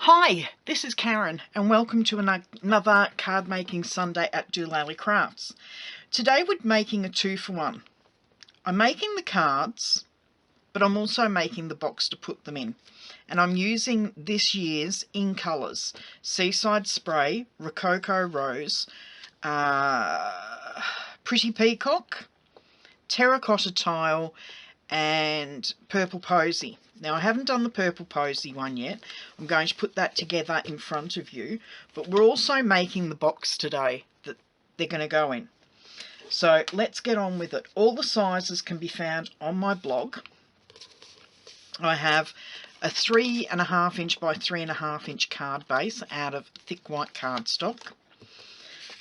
Hi, this is Karen and welcome to another card making Sunday at dolallycrafts. Today we're making a 2-for-1. I'm making the cards, but I'm also making the box to put them in. And I'm using this year's In Colours Seaside Spray, Rococo Rose, Pretty Peacock, Terracotta Tile and Purple Posy. Now, I haven't done the Purple Posy one yet. I'm going to put that together in front of you. But we're also making the box today that they're going to go in. So let's get on with it. All the sizes can be found on my blog. I have a 3.5 inch by 3.5 inch card base out of thick white cardstock.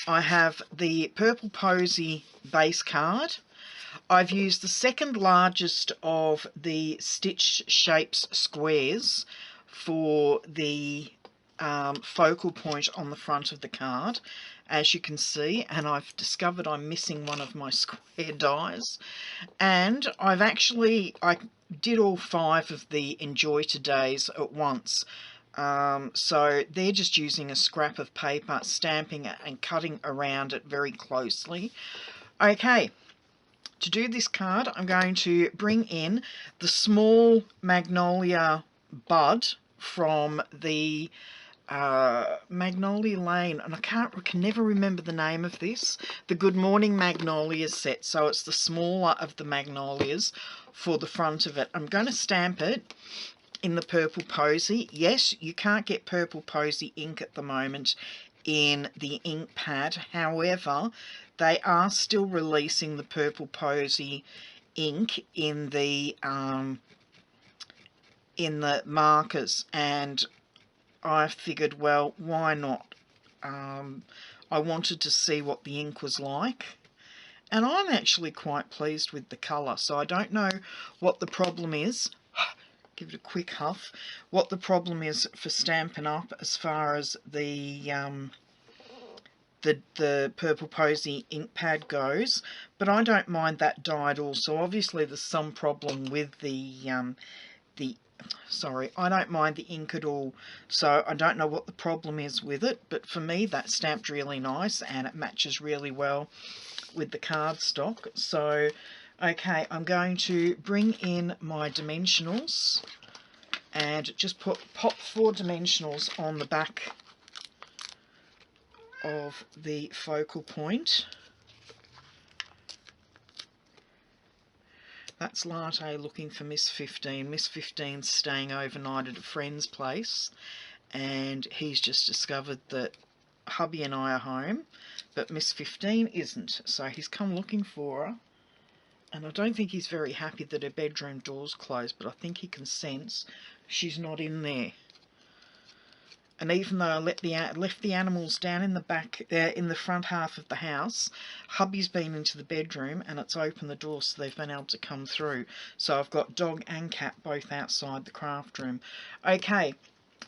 I have the Purple Posy base card. I've used the second largest of the Stitch Shapes squares for the focal point on the front of the card, as you can see, and I've discovered I'm missing one of my square dies. And I did all 5 of the Enjoy Todays at once. So they're just using a scrap of paper, stamping it and cutting around it very closely. Okay. To do this card, I'm going to bring in the small Magnolia bud from the Magnolia Lane, and I can never remember the name of this, the Good Morning Magnolias set. So it's the smaller of the Magnolias for the front of it. I'm going to stamp it in the Purple Posy. Yes, you can't get Purple Posy ink at the moment in the ink pad. However, they are still releasing the Purple Posy ink in the markers, and I figured, well, why not? I wanted to see what the ink was like, and I'm actually quite pleased with the colour. So I don't know what the problem is. Give it a quick huff. What the problem is for Stampin' Up as far as the Purple Posy ink pad goes, but I don't mind that dye at all. So obviously there's some problem with I don't mind the ink at all, so I don't know what the problem is with it, but for me that stamped really nice and it matches really well with the cardstock. So okay, I'm going to bring in my dimensionals and just pop 4 dimensionals on the back of the focal point. That's Latte looking for Miss 15. Miss 15's staying overnight at a friend's place, and he's just discovered that hubby and I are home, but Miss 15 isn't, so he's come looking for her. And I don't think he's very happy that her bedroom door's closed, but I think he can sense she's not in there. And even though I left the animals down in the back, in the front half of the house, hubby's been into the bedroom and it's opened the door, so they've been able to come through. So I've got dog and cat both outside the craft room. Okay,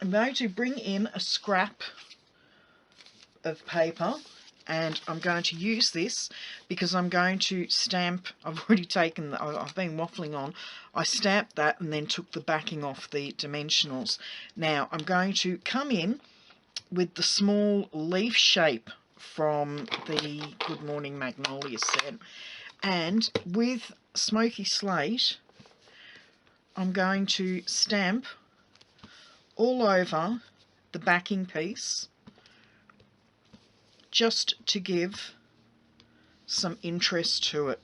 I'm going to bring in a scrap of paper, and I'm going to use this because I'm going to stamp. I've already taken, I've been waffling on. I stamped that and then took the backing off the dimensionals. Now I'm going to come in with the small leaf shape from the Good Morning Magnolia set, and with Smoky Slate I'm going to stamp all over the backing piece, just to give some interest to it.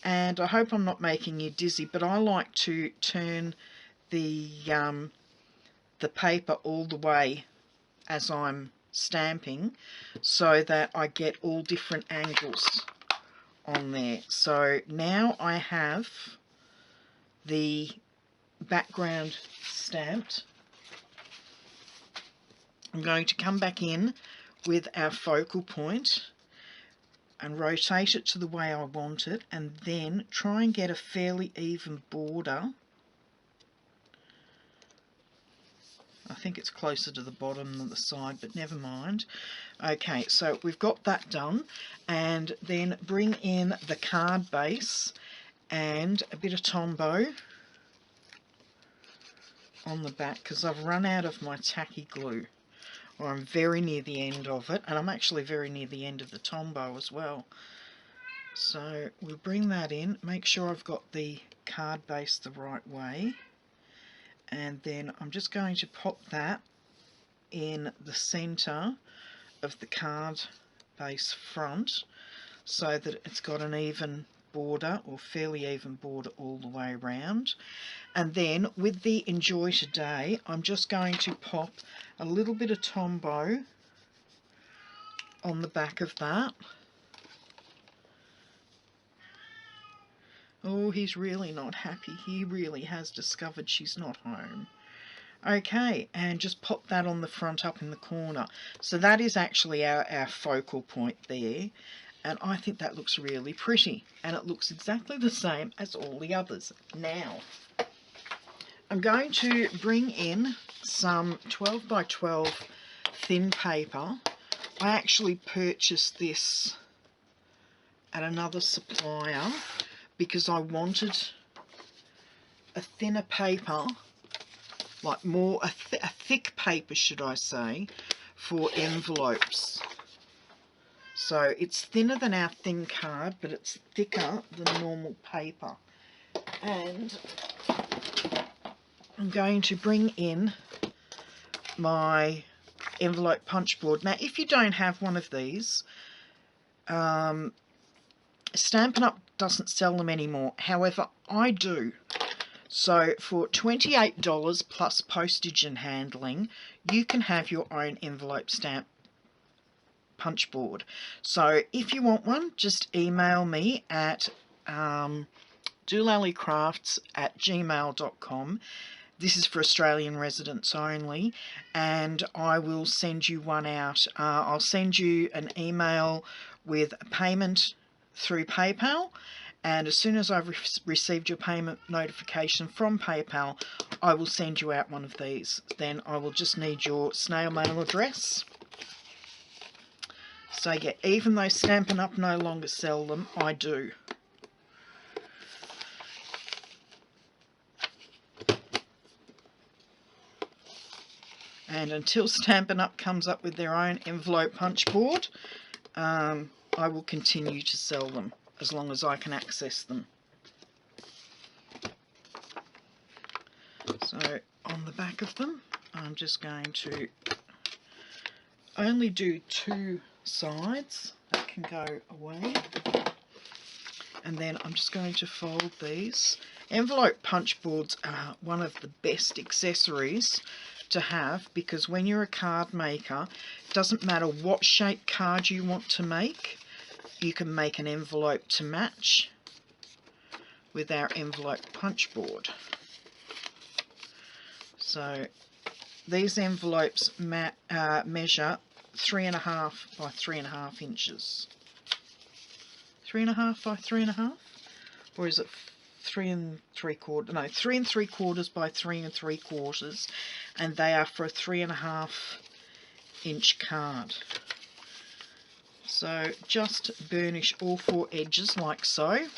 And I hope I'm not making you dizzy, but I like to turn the paper all the way as I'm stamping so that I get all different angles on there. So now I have the background stamped. I'm going to come back in with our focal point and rotate it to the way I want it, and then try and get a fairly even border I think it's closer to the bottom than the side, but never mind. Okay, so we've got that done, and then bring in the card base and a bit of Tombow on the back, because I've run out of my tacky glue, or I'm very near the end of it, and I'm actually very near the end of the Tombow as well. So we'll bring that in, make sure I've got the card base the right way, and then I'm just going to pop that in the centre of the card base front so that it's got an even border, or fairly even border, all the way around. And then with the Enjoy Today, I'm just going to pop a little bit of Tombow on the back of that. Oh, he's really not happy. He really has discovered she's not home. Okay, and just pop that on the front up in the corner. So that is actually our focal point there. And I think that looks really pretty. And it looks exactly the same as all the others. Now, I'm going to bring in some 12 by 12 thin paper. I actually purchased this at another supplier because I wanted a thinner paper, like more a thick paper, should I say, for envelopes. So it's thinner than our thin card, but it's thicker than normal paper. And I'm going to bring in my envelope punch board. Now, if you don't have one of these, Stampin' Up! Doesn't sell them anymore. However, I do. So for $28 plus postage and handling, you can have your own envelope stamp punch board. So if you want one, just email me at dolallycrafts@gmail.com. This is for Australian residents only, and I will send you one out. I'll send you an email with a payment through PayPal, and as soon as I've received your payment notification from PayPal, I will send you out one of these. Then I will just need your snail mail address. So yeah, even though Stampin' Up! No longer sell them, I do. And until Stampin' Up! Comes up with their own envelope punch board, I will continue to sell them as long as I can access them. So on the back of them, I'm just going to only do 2 sides. That can go away. And then I'm just going to fold these. Envelope punch boards are one of the best accessories to have, because when you're a card maker, it doesn't matter what shape card you want to make, you can make an envelope to match with our envelope punch board. So these envelopes measure 3.5 by 3.5 inches. 3.5 by 3.5? Or is it 3 3/4? No, 3 3/4 by 3 3/4, and they are for a 3.5 inch card. So just burnish all 4 edges like so.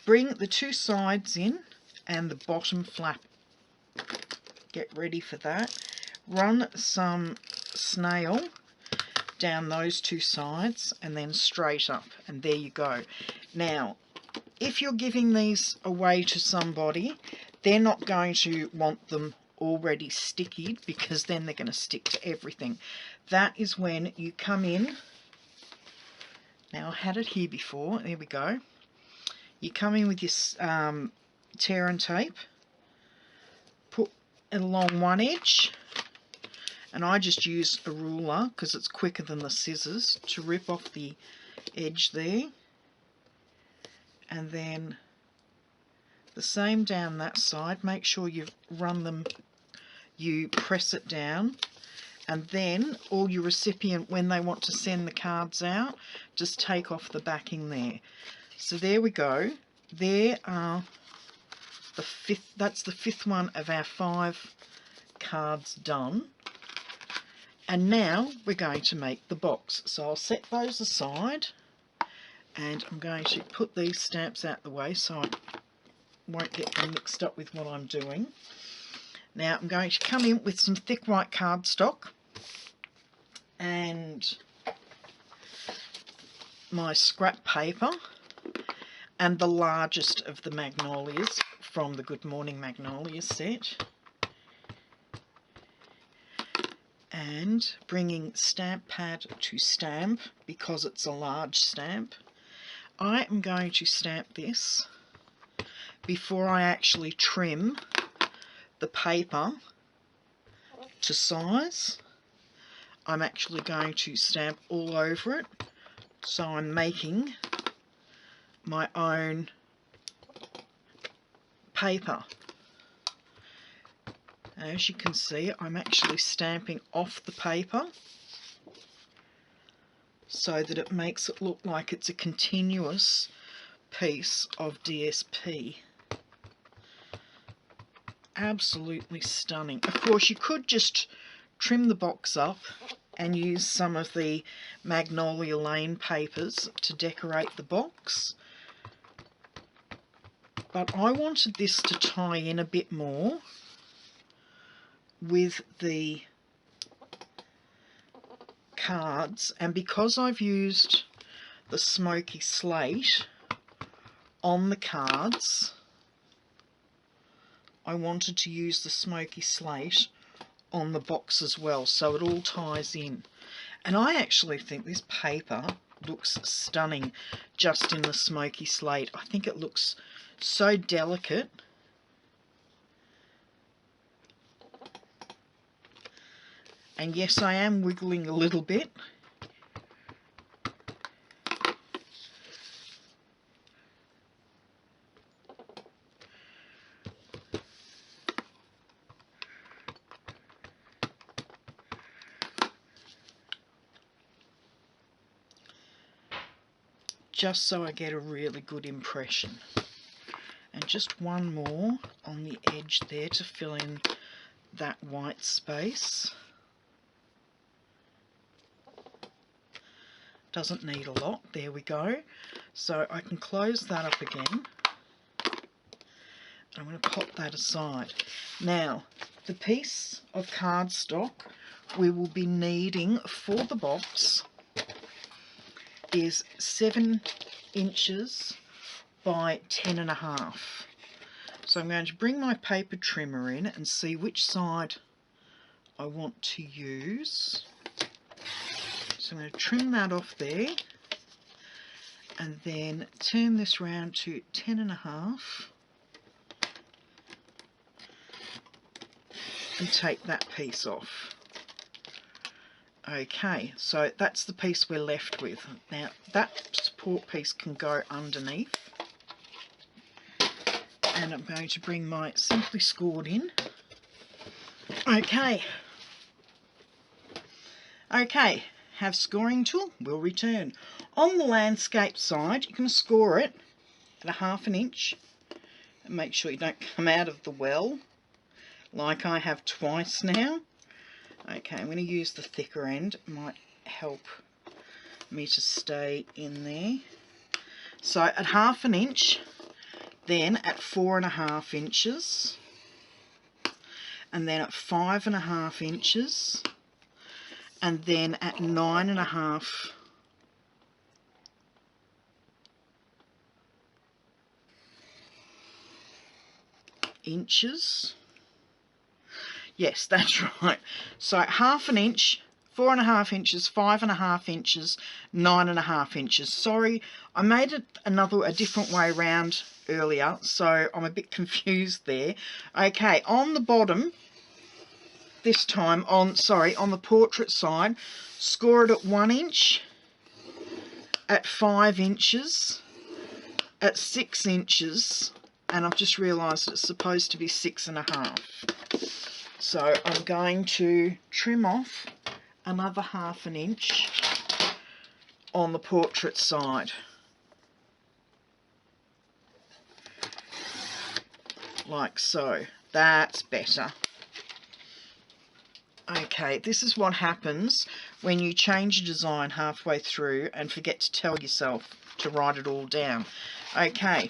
Bring the 2 sides in and the bottom flap. Get ready for that. Run some snail down those 2 sides and then straight up, and there you go. Now, if you're giving these away to somebody, they're not going to want them already sticky, because then they're going to stick to everything. That is when you come in. Now, I had it here before. There we go. You come in with your tear and tape, put it along one edge, and I just use a ruler because it's quicker than the scissors to rip off the edge there. And then the same down that side. Make sure you run them, you press it down, and then all your recipient, when they want to send the cards out, just take off the backing there. So there we go. There are the 5th, that's the 5th one of our 5 cards done. And now we're going to make the box. So I'll set those aside, and I'm going to put these stamps out the way so I won't get them mixed up with what I'm doing. Now I'm going to come in with some thick white cardstock and my scrap paper and the largest of the Magnolias from the Good Morning Magnolia set. And bringing stamp pad to stamp because it's a large stamp. I am going to stamp this before I actually trim the paper to size. I'm actually going to stamp all over it, so I'm making my own paper. As you can see, I'm actually stamping off the paper so that it makes it look like it's a continuous piece of DSP. Absolutely stunning. Of course, you could just trim the box up and use some of the Magnolia Lane papers to decorate the box. But I wanted this to tie in a bit more with the cards, and because I've used the smoky slate on the cards, I wanted to use the smoky slate on the box as well, so it all ties in. And I actually think this paper looks stunning just in the smoky slate. I think it looks so delicate. And yes, I am wiggling a little bit. Just so I get a really good impression. And just one more on the edge there to fill in that white space. Doesn't need a lot. There we go. So I can close that up again. I'm going to pop that aside. Now, the piece of cardstock we will be needing for the box is 7 inches by 10.5. So I'm going to bring my paper trimmer in and see which side I want to use. So I'm going to trim that off there and then turn this round to 10.5 and take that piece off. Okay, so that's the piece we're left with. Now that support piece can go underneath, and I'm going to bring my Simply Scored in. Okay, have scoring tool, we'll return. On the landscape side, you can score it at 1/2 inch and make sure you don't come out of the well like I have twice now. Okay, I'm going to use the thicker end, it might help me to stay in there. So at 1/2 inch, then at 4.5 inches, and then at 5.5 inches, and then at 9.5 inches. Yes, that's right. So 1/2 inch, 4.5 inches, 5.5 inches, 9.5 inches. Sorry, I made it a different way around earlier, so I'm a bit confused there. Okay, on the bottom, this time on the portrait side, score it at 1 inch, at 5 inches, at 6 inches, and I've just realised it's supposed to be 6.5. So I'm going to trim off another 1/2 inch on the portrait side. Like so. That's better. Okay, this is what happens when you change a design halfway through and forget to tell yourself to write it all down. Okay,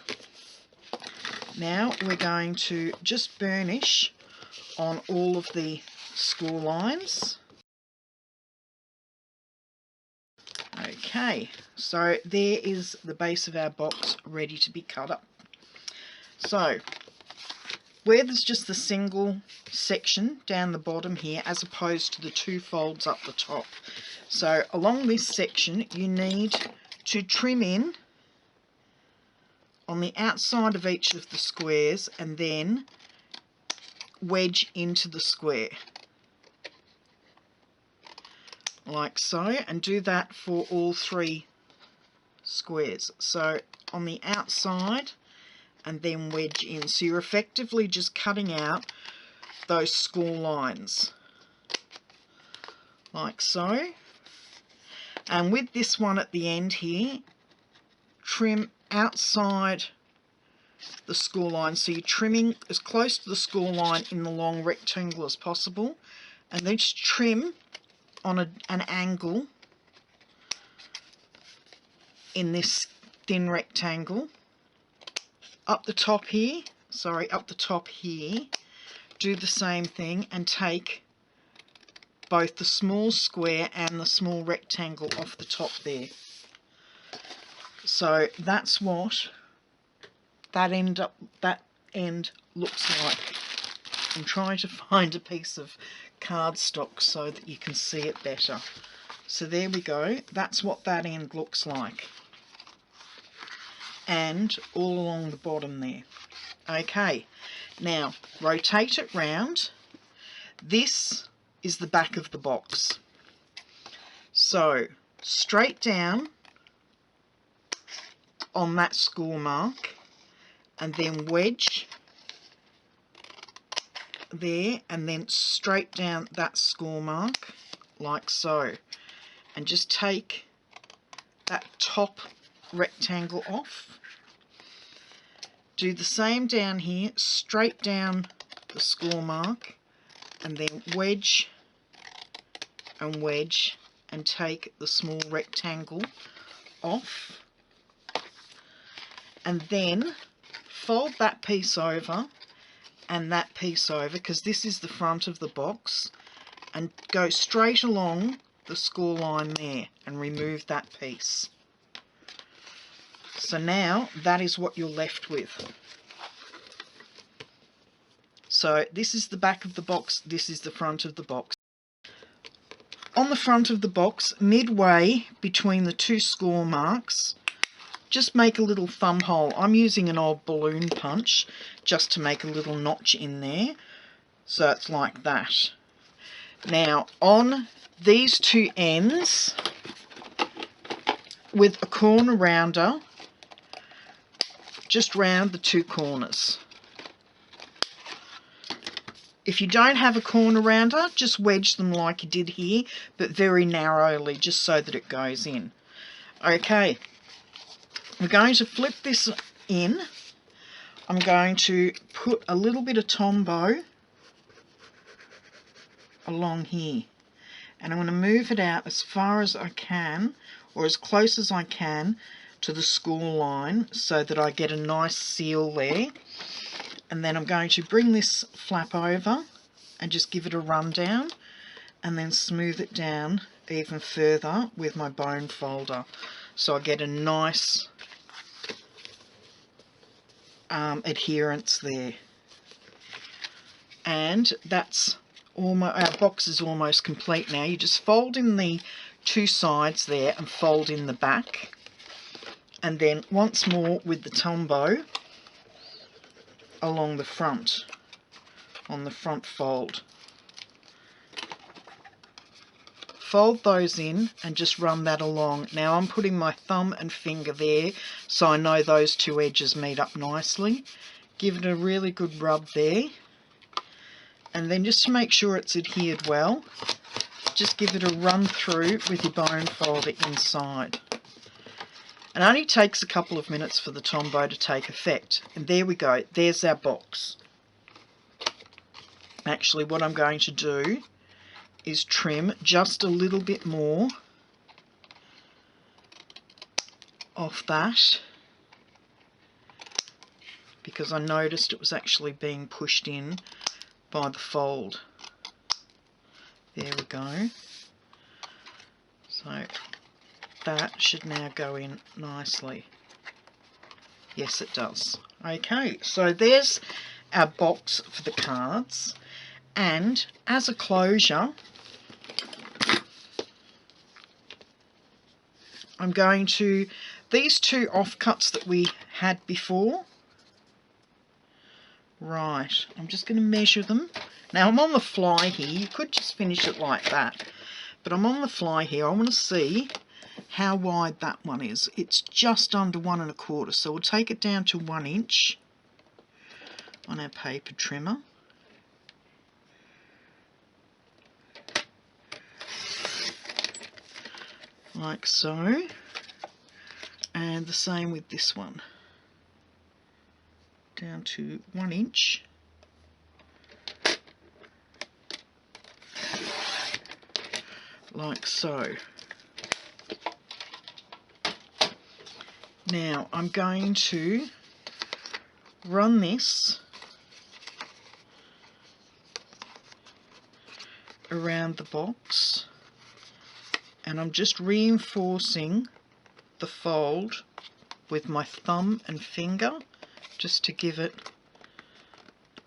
now we're going to just burnish on all of the score lines. Okay, so there is the base of our box ready to be cut up. So, where there's just the single section down the bottom here as opposed to the two folds up the top. So along this section you need to trim in on the outside of each of the squares and then wedge into the square. Like so, and do that for all three squares. So on the outside and then wedge in. So you're effectively just cutting out those score lines. Like so. And with this one at the end here, trim outside the score line. So you're trimming as close to the score line in the long rectangle as possible. And then just trim on an angle in this thin rectangle. Up the top here, do the same thing and take both the small square and the small rectangle off the top there. So that's what that end looks like. I'm trying to find a piece of cardstock so that you can see it better. So there we go, that's what that end looks like. And all along the bottom there. Okay, now rotate it round. This is the back of the box. So straight down on that score mark and then wedge there and then straight down that score mark like so, and just take that top rectangle off. Do the same down here, straight down the score mark and then wedge and wedge and take the small rectangle off, and then fold that piece over and that piece over, because this is the front of the box, and go straight along the score line there and remove that piece. So now that is what you're left with. So this is the back of the box, this is the front of the box. On the front of the box, midway between the two score marks, just make a little thumb hole. I'm using an old balloon punch just to make a little notch in there. So it's like that. Now on these two ends, with a corner rounder, just round the two corners. If you don't have a corner rounder, just wedge them like you did here, but very narrowly, just so that it goes in. Okay, we're going to flip this in. I'm going to put a little bit of Tombow along here, and I'm going to move it out as far as I can, or as close as I can to the score line, so that I get a nice seal there. And then I'm going to bring this flap over and just give it a run down, and then smooth it down even further with my bone folder, so I get a nice adherence there. And that's our box is almost complete now. You just fold in the two sides there and fold in the back, and then once more with the Tombow along the front, on the front fold. Fold those in and just run that along. Now I'm putting my thumb and finger there so I know those two edges meet up nicely. Give it a really good rub there, and then just to make sure it's adhered well, just give it a run through with your bone folder inside. It only takes a couple of minutes for the Tombow to take effect. And there we go, there's our box. Actually, what I'm going to do is trim just a little bit more off that, because I noticed it was actually being pushed in by the fold. There we go. So that should now go in nicely. Yes, it does. Okay, so there's our box for the cards, and as a closure, I'm going to, these two offcuts that we had before, right, I'm just going to measure them. Now I'm on the fly here, you could just finish it like that, but I'm on the fly here. I want to see how wide that one is. It's just under 1 1/4, so we'll take it down to 1 inch on our paper trimmer. Like so, and the same with this one, down to 1 inch. Like so. Now I'm going to run this around the box, and I'm just reinforcing the fold with my thumb and finger just to give it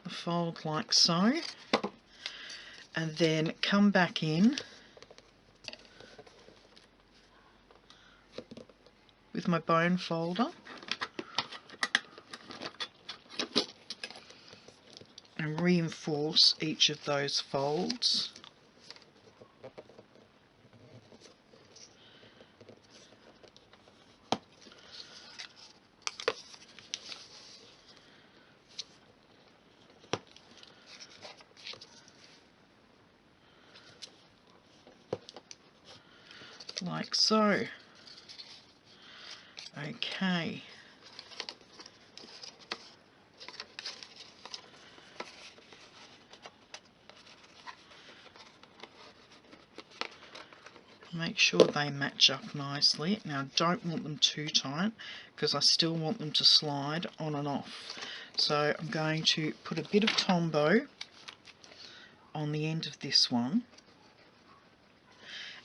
a fold like so, and then come back in with my bone folder and reinforce each of those folds. Like so. Okay. Make sure they match up nicely. Now, I don't want them too tight because I still want them to slide on and off. So I'm going to put a bit of Tombow on the end of this one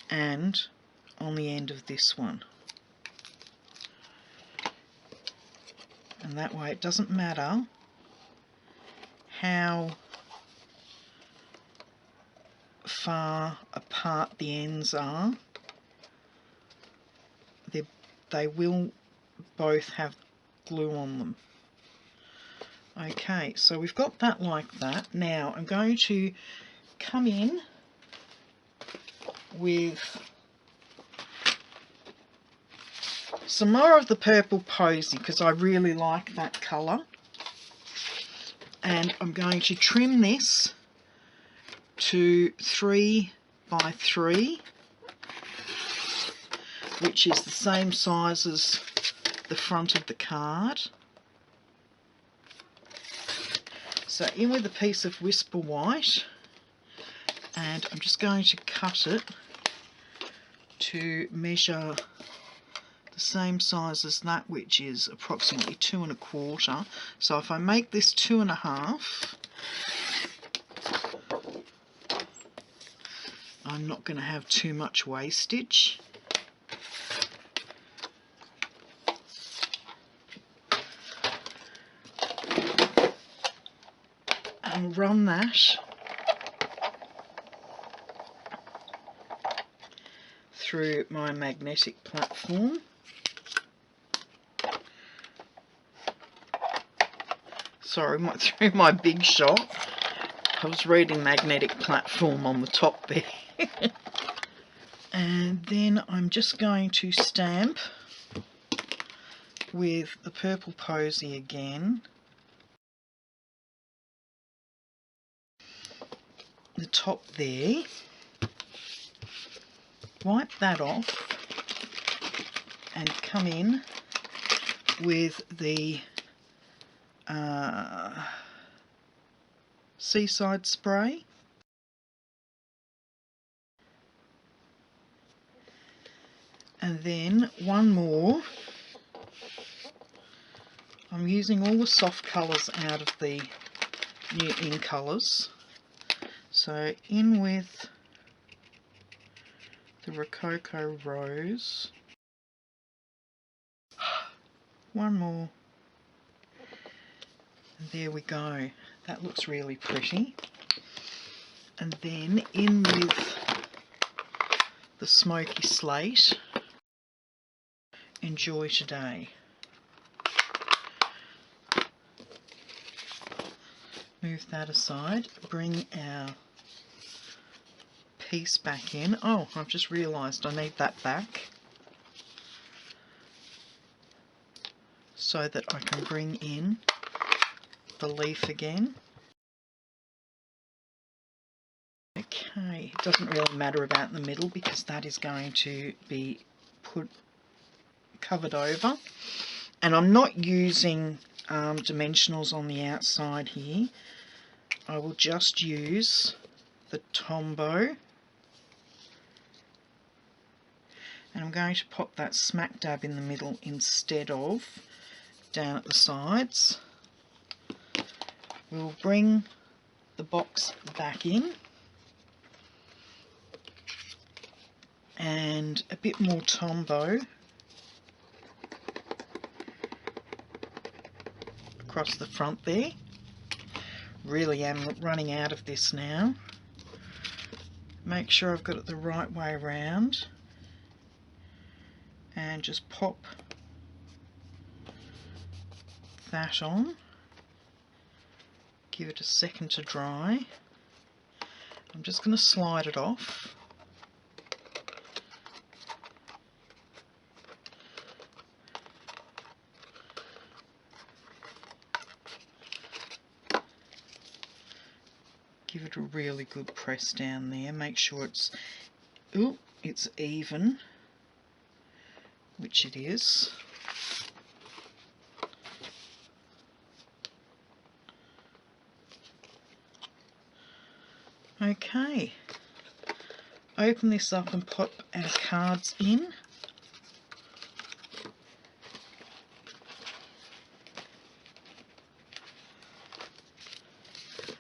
and on the end of this one. And that way it doesn't matter how far apart the ends are, they will both have glue on them. Okay, so we've got that like that. Now I'm going to come in with some more of the purple posy because I really like that colour, and I'm going to trim this to 3 by 3, which is the same size as the front of the card. So in with a piece of Whisper White, and I'm just going to cut it to measure the same size as that, which is approximately 2 1/4. So if I make this 2 1/2, I'm not going to have too much wastage. And run that through my magnetic platform. Sorry, through my Big Shot. I was reading magnetic platform on the top there. And then I'm just going to stamp with the purple posy again. The top there. Wipe that off and come in with the Seaside spray. And then one more. I'm using all the soft colours out of the new in colours. So in with the Rococo Rose. One more. And there we go. That looks really pretty. And then in with the Smoky Slate. Enjoy Today. Move that aside. Bring our piece back in. Oh, I've just realised I need that back so that I can bring in the leaf again. Okay, it doesn't really matter about in the middle because that is going to be covered over. And I'm not using dimensionals on the outside here. I will just use the Tombow. And I'm going to pop that smack dab in the middle instead of down at the sides. We'll bring the box back in. And a bit more Tombow across the front there. Really am running out of this now. Make sure I've got it the right way around. And just pop that on. Give it a second to dry. I'm just going to slide it off. Give it a really good press down there. Make sure it's even, which it is. Okay, open this up and pop our cards in.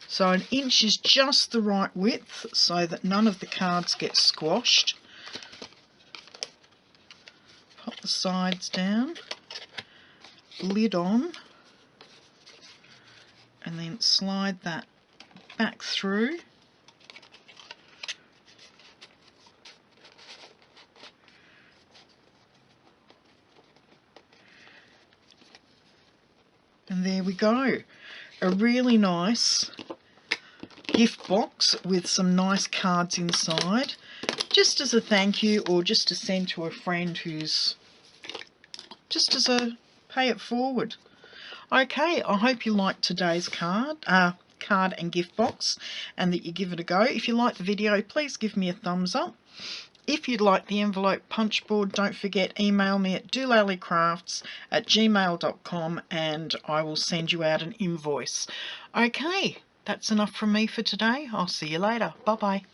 So 1 inch is just the right width so that none of the cards get squashed. Pop the sides down, lid on, and then slide that back through. And there we go. A really nice gift box with some nice cards inside, just as a thank you or just to send to a friend who's just as a pay it forward. Okay, I hope you liked today's card and gift box and that you give it a go. If you like the video, please give me a thumbs up. If you'd like the envelope punch board, don't forget, email me at dolallycrafts@gmail.com and I will send you out an invoice. Okay, that's enough from me for today. I'll see you later. Bye-bye.